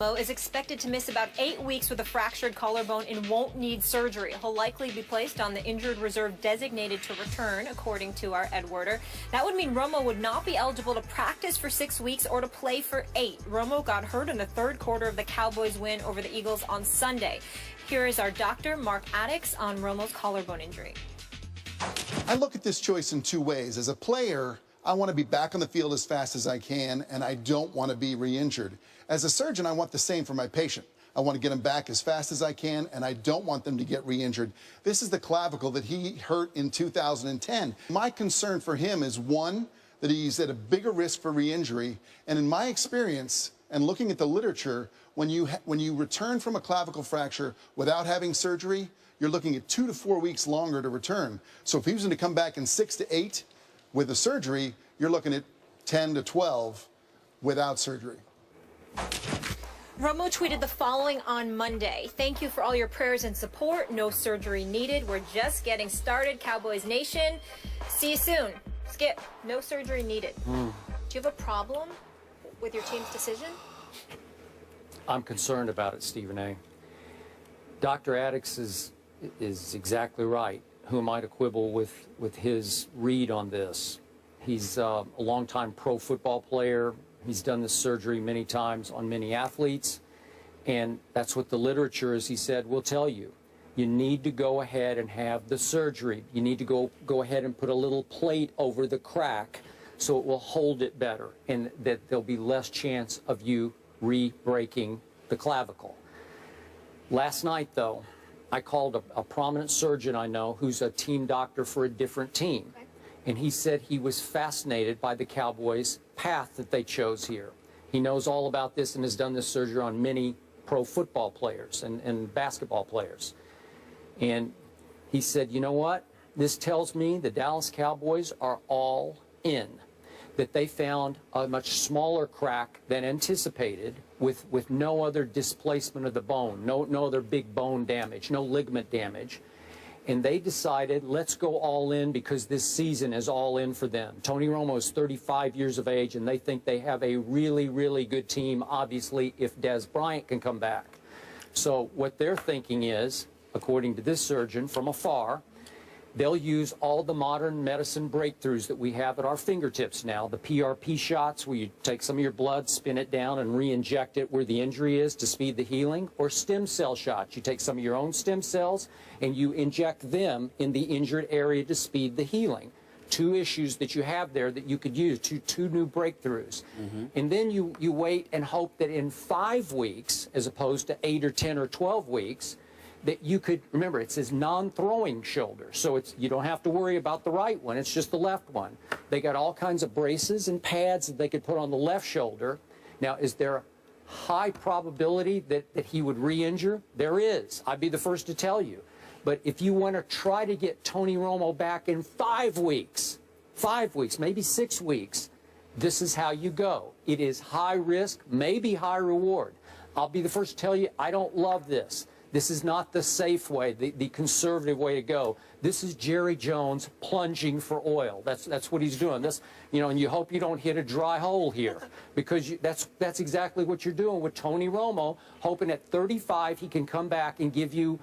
Mo is expected to miss about 8 weeks with a fractured collarbone and won't need surgery. He'll likely be placed on the injured reserve designated to return, according to our Ed Werder. That would mean Romo would not be eligible to practice for 6 weeks or to play for 8. Romo got hurt in the third quarter of the Cowboys' win over the Eagles on Sunday. Here is our doctor, Mark Addix, on Romo's collarbone injury. I look at this choice in two ways. As a player, I want to be back on the field as fast as I can, and I don't want to be re-injured. As a surgeon, I want the same for my patient. I want to get him back as fast as I can, and I don't want them to get re-injured. This is the clavicle that he hurt in 2010. My concern for him is, one, that he's at a bigger risk for re-injury, and in my experience, and looking at the literature, when you return from a clavicle fracture without having surgery, you're looking at 2 to 4 weeks longer to return. So if he was going to come back in 6 to 8 with a surgery, you're looking at 10 to 12 without surgery. Romo tweeted the following on Monday. "Thank you for all your prayers and support. No surgery needed. We're just getting started. Cowboys Nation. See you soon." Skip, no surgery needed. Do you have a problem with your team's decision? I'm concerned about it, Stephen A. Dr. Addix is exactly right. Who am I to quibble with his read on this? He's a longtime pro football player. He's done this surgery many times on many athletes, and that's what the literature, as he said, will tell you. You need to go ahead and have the surgery. You need to go ahead and put a little plate over the crack so it will hold it better, and that there'll be less chance of you re-breaking the clavicle. Last night, though, I called a prominent surgeon I know who's a team doctor for a different team. Okay. And he said he was fascinated by the Cowboys' path that they chose here. He knows all about this and has done this surgery on many pro football players and basketball players. And he said, you know what? This tells me the Dallas Cowboys are all in, that they found a much smaller crack than anticipated with no other displacement of the bone, no other big bone damage, no ligament damage. And they decided, let's go all in because this season is all in for them. Tony Romo is 35 years of age, and they think they have a really, really good team, obviously, if Dez Bryant can come back. So what they're thinking is, according to this surgeon from afar, they'll use all the modern medicine breakthroughs that we have at our fingertips now, the PRP shots where you take some of your blood, spin it down, and re-inject it where the injury is to speed the healing, or stem cell shots. You take some of your own stem cells and you inject them in the injured area to speed the healing. Two issues that you have there that you could use, two new breakthroughs. And then you wait and hope that in 5 weeks, as opposed to 8 or 10 or 12 weeks, that you could, remember, it says non-throwing shoulder, so you don't have to worry about the right one, it's just the left one. They got all kinds of braces and pads that they could put on the left shoulder. Now, is there a high probability that he would re-injure? There is. I'd be the first to tell you. But if you want to try to get Tony Romo back in 5 weeks, maybe 6 weeks, this is how you go. It is high risk, maybe high reward. I'll be the first to tell you, I don't love this. This is not the safe way, the conservative way to go. This is Jerry Jones plunging for oil. That's what he's doing. This, and you hope you don't hit a dry hole here, because that's exactly what you're doing with Tony Romo, hoping at 35 he can come back and give you,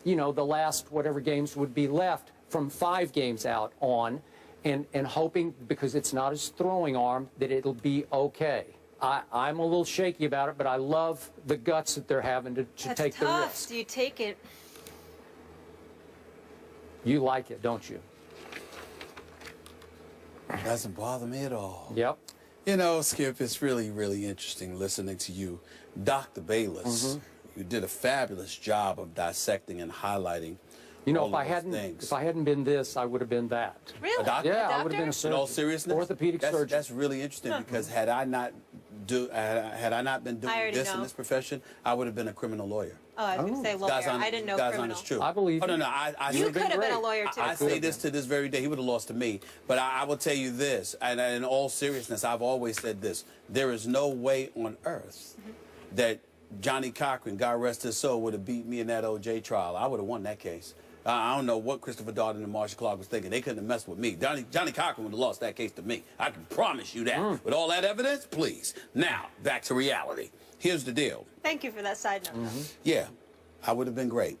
the last whatever games would be left from 5 games out on, and hoping, because it's not his throwing arm, that it'll be okay. I'm a little shaky about it, but I love the guts that they're having to take the risk. Do you take it? You like it, don't you? It doesn't bother me at all. Yep. Skip, it's really, really interesting listening to you. Dr. Bayless, you did a fabulous job of dissecting and highlighting if I hadn't been this, I would have been that. Really? A doctor? Yeah, I would have been a surgeon. In all seriousness? Orthopedic surgeon. That's really interesting, because had I not been doing this in this profession, I would have been a criminal lawyer. Oh, I was going to say lawyer. I didn't know criminal. It's true. I believe you. You could have been a lawyer, too. I say this to this very day. He would have lost to me. But I will tell you this, and in all seriousness, I've always said this. There is no way on earth that Johnny Cochran, God rest his soul, would have beat me in that O.J. trial. I would have won that case. I don't know what Christopher Darden and Marshall Clark was thinking. They couldn't have messed with me. Johnny Cochran would have lost that case to me. I can promise you that. With all that evidence, please. Now, back to reality. here's the deal. Thank you for that side note. Yeah, I would have been great.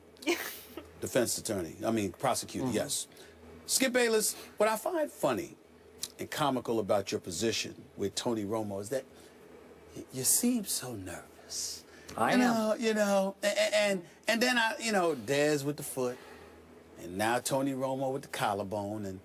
Defense attorney, prosecutor, yes. Skip Bayless, what I find funny and comical about your position with Tony Romo is that you seem so nervous. I am. You know, and then Dez with the foot, and now Tony Romo with the collarbone, and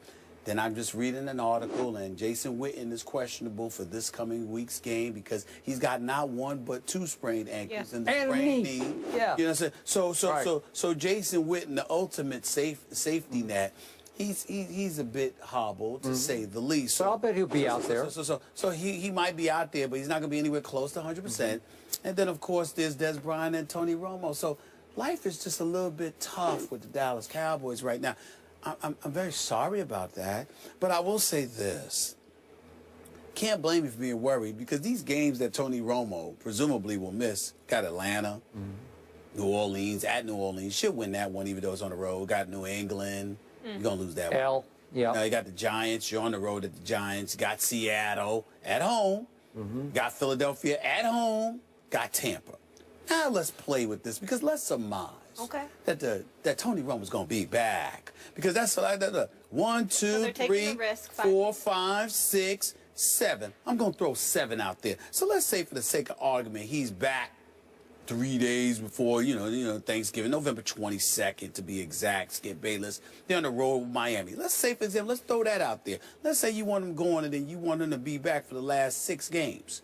then I'm just reading an article, and Jason Witten is questionable for this coming week's game because he's got not one but two sprained ankles and the sprained knee. Yeah. You know what I'm saying? So Jason Witten, the ultimate safety net, he's a bit hobbled to say the least. So I'll bet he'll be out there. So he might be out there, but he's not going to be anywhere close to 100%. And then, of course, there's Des Bryant and Tony Romo. So life is just a little bit tough with the Dallas Cowboys right now. I'm very sorry about that. But I will say this. Can't blame you for being worried because these games that Tony Romo presumably will miss, got Atlanta, New Orleans, at New Orleans. Should win that one even though it's on the road. Got New England. You're going to lose that one. Yeah. You got the Giants. You're on the road at the Giants. Got Seattle at home. Got Philadelphia at home. Got Tampa. Now let's play with this because let's surmise that Tony Romo's going to be back because that's like that. 1, 2, 3, 4, 5, 6, 7. I'm going to throw 7 out there. So let's say for the sake of argument, he's back 3 days before, Thanksgiving, November 22nd to be exact, Skip Bayless. They're on the road with Miami. Let's say, for example, let's throw that out there. Let's say you want him going and then you want him to be back for the last 6 games.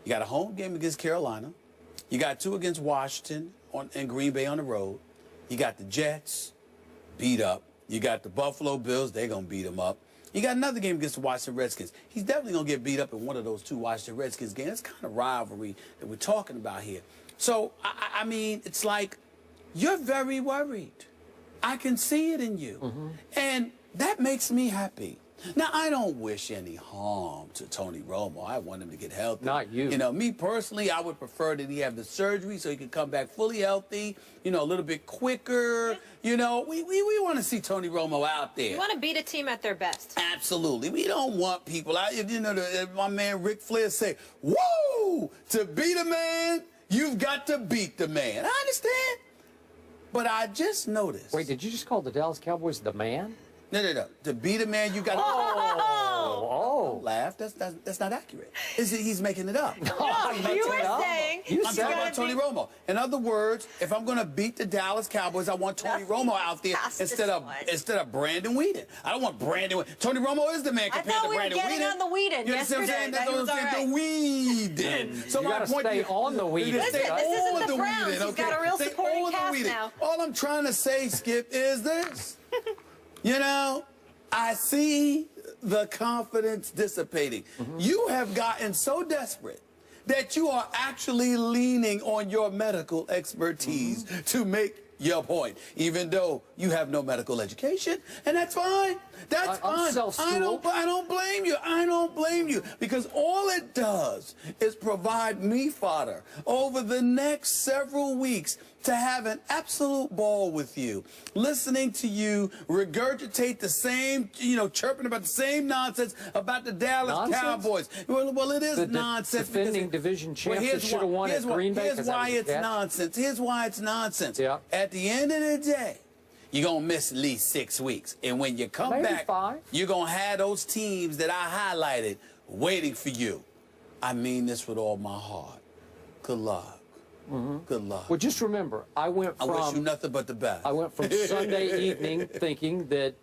You got a home game against Carolina. You got 2 against Washington and Green Bay on the road. You got the Jets beat up. You got the Buffalo Bills. They're going to beat them up. You got another game against the Washington Redskins. He's definitely going to get beat up in one of those 2 Washington Redskins games. That's kind of rivalry that we're talking about here. So, I mean, it's like you're very worried. I can see it in you. And that makes me happy. Now, I don't wish any harm to Tony Romo. I want him to get healthy. Not you. Me personally, I would prefer that he have the surgery so he can come back fully healthy, a little bit quicker. We want to see Tony Romo out there. You want to beat a team at their best. Absolutely. We don't want people out. My man Ric Flair say, woo, to beat a man, you've got to beat the man. I understand. But I just noticed. Wait, did you just call the Dallas Cowboys the man? No. To beat a man, you got to... Don't laugh. That's not accurate. He's making it up. No, you were saying... I'm talking about Tony Romo. In other words, if I'm going to beat the Dallas Cowboys, I want Tony Romo out there instead of Brandon Weeden. I don't want Brandon Weeden. Tony Romo is the man compared to Brandon Weeden. I thought we were getting on the Weeden yesterday. That's what I'm saying. The Weeden. So you got to stay on the Weeden. Listen, this isn't the Browns. He's got a real supporting cast now. All I'm trying to say, Skip, is this. I see the confidence dissipating. You have gotten so desperate that you are actually leaning on your medical expertise to make your point, even though you have no medical education, and that's fine. That's fine. I don't blame you. I don't blame you because all it does is provide me fodder over the next several weeks to have an absolute ball with you, listening to you regurgitate the same, chirping about the same nonsense about the Dallas Cowboys. Well, it is nonsense. Defending division champions should have won at Green Bay. Here's why it's nonsense. Here's why it's nonsense. Yeah. At the end of the day, you're going to miss at least 6 weeks. And when you come back, 5. You're going to have those teams that I highlighted waiting for you. I mean this with all my heart. Good luck. Good luck. Well, just remember, I wish you nothing but the best. I went from Sunday evening thinking that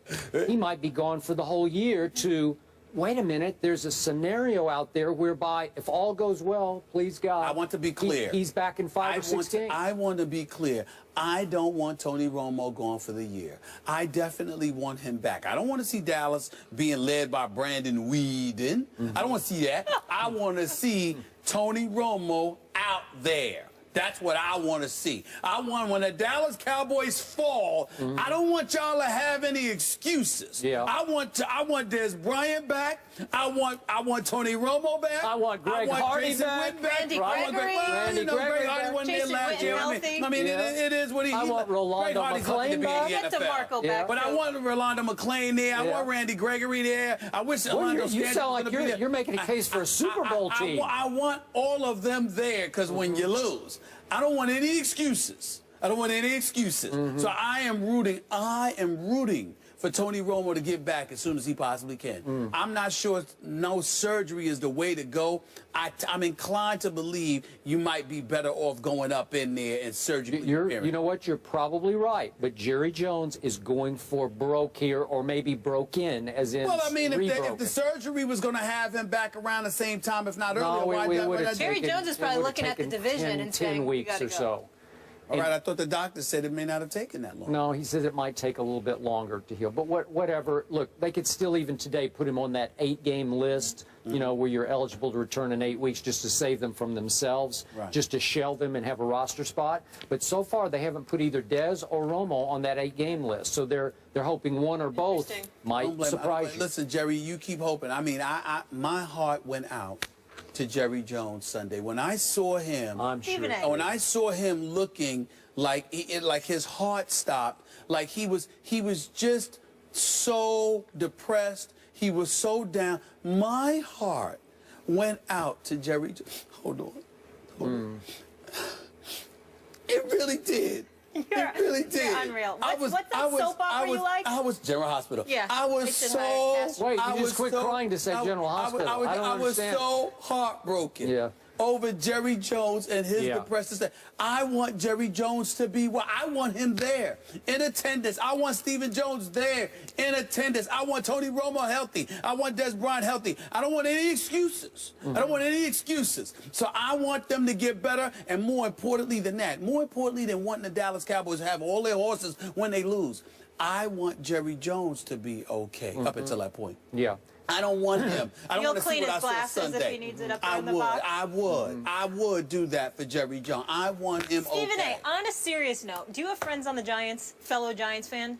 he might be gone for the whole year to, wait a minute, there's a scenario out there whereby if all goes well, please God. I want to be clear. He's back in 5 or 6 games. I want to be clear. I don't want Tony Romo gone for the year. I definitely want him back. I don't want to see Dallas being led by Brandon Weeden. I don't want to see that. I want to see Tony Romo out there. That's what I want to see. I want when the Dallas Cowboys fall, I don't want y'all to have any excuses. Yeah. I want Des Bryant back. I want Tony Romo back. I want Greg Hardy Jason back. Witten back. Randy I want Gregory. Greg Hardy wasn't there last you. healthy. I mean, it is what he. I want Rolando McClain back. Get DeMarco back. But I want Rolando McClain there. I want Randy Gregory there. I wish Orlando. You sound like you're making a case for a Super Bowl team. I want all of them there because when you lose, I don't want any excuses. I don't want any excuses. So I am rooting for Tony Romo to get back as soon as he possibly can. I'm not sure no surgery is the way to go. I'm inclined to believe you might be better off going up in there and surgery. You know what? You're probably right. But Jerry Jones is going for broke here, or maybe broke in, as in. Well, I mean, if the surgery was going to have him back around the same time, if not earlier, Jerry Jones is probably looking at the division and saying 10 weeks or so. All right, I thought the doctor said it may not have taken that long. No, he said it might take a little bit longer to heal. But whatever. Look, they could still even today put him on that 8-game list, you know, where you're eligible to return in 8 weeks just to save them from themselves, just to shell them and have a roster spot. But so far, they haven't put either Dez or Romo on that 8-game list. So they're hoping one or both might surprise you. Listen, Jerry, you keep hoping. I mean, my heart went out to Jerry Jones Sunday when I saw him. I'm sure. When I saw him looking like his heart stopped, like he was just so depressed. He was so down. My heart went out to Jerry. Hold on. It really did. It really did. You're unreal. What's that soap opera you like? I was General Hospital. Yeah. I was so. Wait, you just quit crying to say General Hospital. I was so heartbroken over Jerry Jones and his depressed state. I want Jerry Jones to be I want him there in attendance. I want Stephen Jones there in attendance. I want Tony Romo healthy. I want Des Bryant healthy. I don't want any excuses. I don't want any excuses. So I want them to get better, and more importantly than that, more importantly than wanting the Dallas Cowboys to have all their horses when they lose, I want Jerry Jones to be okay up until that point. Yeah. I don't want him. I don't want to see what I saw Sunday. If he needs it up there in the box. I would do that for Jerry Jones. I want him Stephen A., on a serious note, do you have friends on the Giants, fellow Giants fan?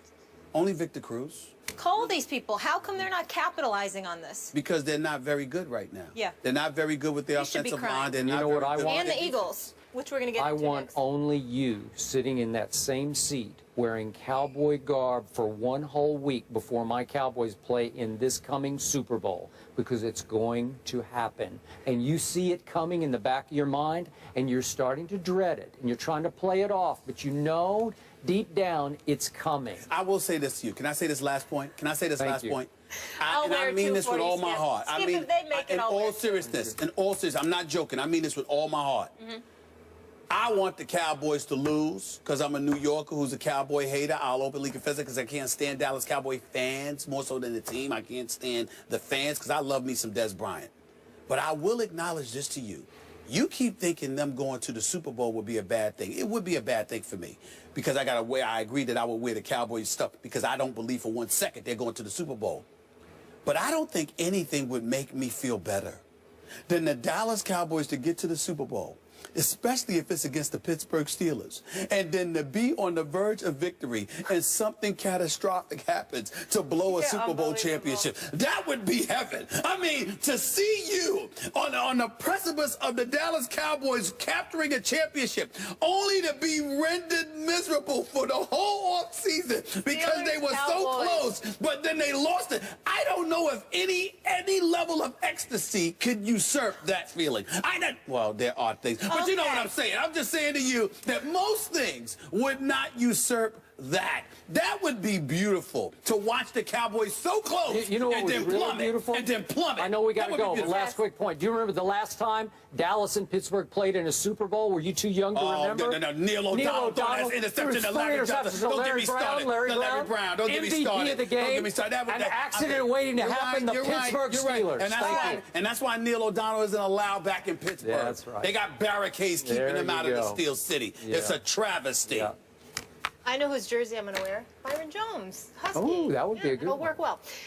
Only Victor Cruz. Call these people. How come they're not capitalizing on this? Because they're not very good right now. Yeah. They're not very good with their offensive line. They're not very good. And the Eagles, which we're going to get into I want next. only you sitting in that same seat wearing cowboy garb for one whole week before my Cowboys play in this coming Super Bowl, because it's going to happen. And you see it coming in the back of your mind, and you're starting to dread it, and you're trying to play it off, but you know deep down it's coming. I will say this to you. Can I say this last point? Can I say this last point? I mean this with all my heart. I mean, in all seriousness, I'm not joking. I mean this with all my heart. I want the Cowboys to lose because I'm a New Yorker who's a Cowboy hater. I'll openly confess it because I can't stand Dallas Cowboy fans more so than the team. I can't stand the fans because I love me some Des Bryant. But I will acknowledge this to you. You keep thinking them going to the Super Bowl would be a bad thing. It would be a bad thing for me because I agree that I would wear the Cowboys stuff because I don't believe for 1 second they're going to the Super Bowl. But I don't think anything would make me feel better than the Dallas Cowboys to get to the Super Bowl, especially if it's against the Pittsburgh Steelers, and then to be on the verge of victory and something catastrophic happens to blow a Super Bowl championship. That would be heaven. I mean, to see you on the precipice of the Dallas Cowboys capturing a championship only to be rendered miserable for the whole offseason because they were so close, but then they lost it. I don't know if any level of ecstasy could usurp that feeling. Well, there are things. But you know what I'm saying. I'm just saying to you that most things would not usurp that. That would be beautiful to watch the Cowboys so close you know what and was then really plummet beautiful? and then plummet. I know we got to go, but last quick point. Do you remember the last time Dallas and Pittsburgh played in a Super Bowl? Were you too young to remember? No. Neil O'Donnell interception to Larry Johnson. Don't get me started. Larry Brown. Don't get me started. MVP of the game. Don't get me started. An accident waiting to happen. The Pittsburgh Steelers. And that's why Neil O'Donnell isn't allowed back in Pittsburgh. Yeah, that's right. They got barricades keeping him out of the Steel City. Yeah. It's a travesty. Yeah. I know whose jersey I'm going to wear. Byron Jones. Husky. Oh, that would be a good It'll one. work well.